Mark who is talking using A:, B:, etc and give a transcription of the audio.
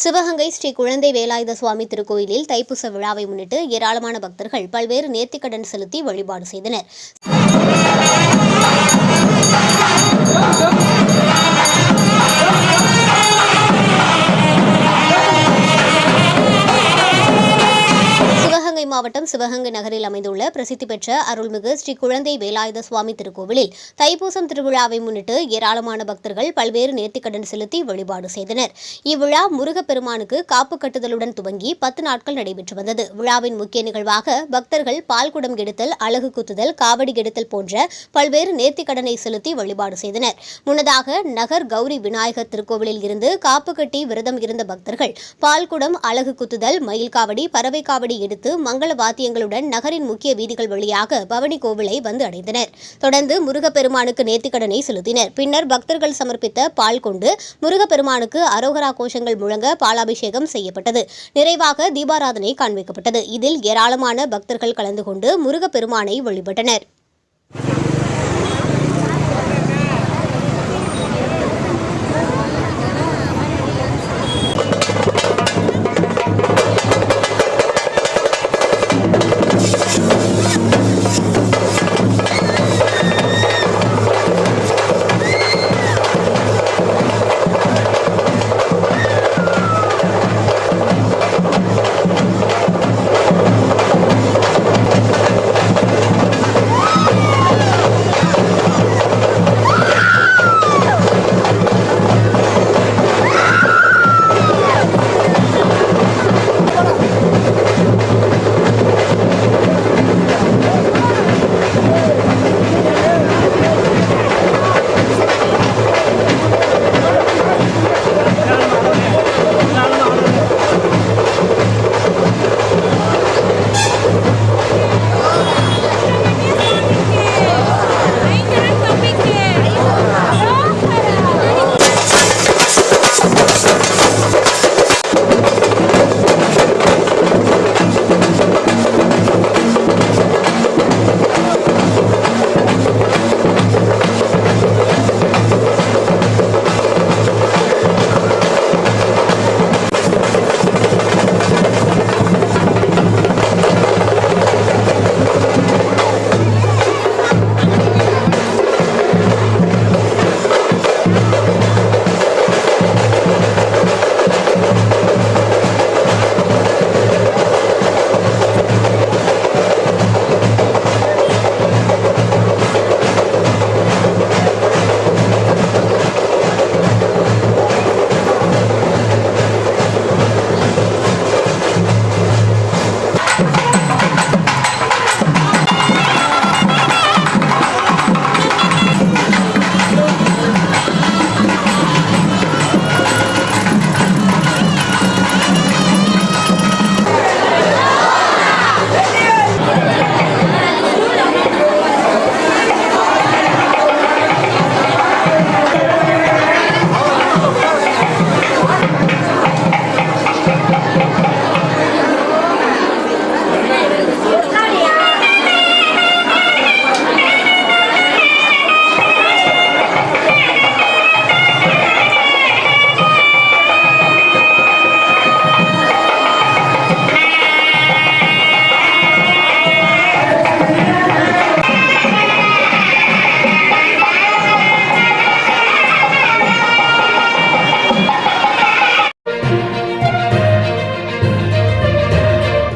A: சிவகங்கை ஸ்ரீ குழந்தை வேலாயுத சுவாமி திருக்கோயிலில் தைப்பூச விழாவை முன்னிட்டு ஏராளமான பக்தர்கள் பல்வேறு நேர்த்திக்கடன் செலுத்தி வழிபாடு செய்தனர். சிவகங்கை மாவட்டம் சிவகங்கை நகரில் அமைந்துள்ள பிரசித்தி பெற்ற அருள்மிகு ஸ்ரீ குழந்தை வேலாயுத சுவாமி திருக்கோவிலில் தைப்பூசம் திருவிழாவை முன்னிட்டு ஏராளமான பக்தர்கள் பல்வேறு நேர்த்திக்கடன் செலுத்தி வழிபாடு செய்தனர். இவ்விழா முருகப்பெருமானுக்கு காப்பு கட்டுதலுடன் துவங்கி 10 நாட்கள் நடைபெற்று வந்தது. விழாவின் முக்கிய நிகழ்வாக பக்தர்கள் பால்குடம் எடுத்தல், அலகு குத்துதல், காவடி எடுத்தல் போன்ற பல்வேறு நேர்த்திக்கடனை செலுத்தி வழிபாடு செய்தனர். முன்னதாக நகர் கௌரி விநாயகர் திருக்கோவிலில் இருந்து காப்பு கட்டி விரதம் இருந்த பக்தர்கள் பால்குடம், அலகு குத்துதல், மயில் காவடி, பறவை காவடி எடுத்து மங்கள வாத்தியங்களுடன் நகரின் முக்கிய வீதிகள் வழியாக பவனி கோவிலை வந்து அடைந்தனர். தொடர்ந்து முருகப்பெருமானுக்கு நேர்த்திக்கடனை செலுத்தினர். பின்னர் பக்தர்கள் சமர்ப்பித்த பால் கொண்டு முருகப்பெருமானுக்கு அரோகரா கோஷங்கள் முழங்க பாலாபிஷேகம் செய்யப்பட்டது. நிறைவாக தீபாராதனை காண்பிக்கப்பட்டது. இதில் ஏராளமான பக்தர்கள் கலந்து கொண்டு முருகப்பெருமானை வழிபட்டனர்.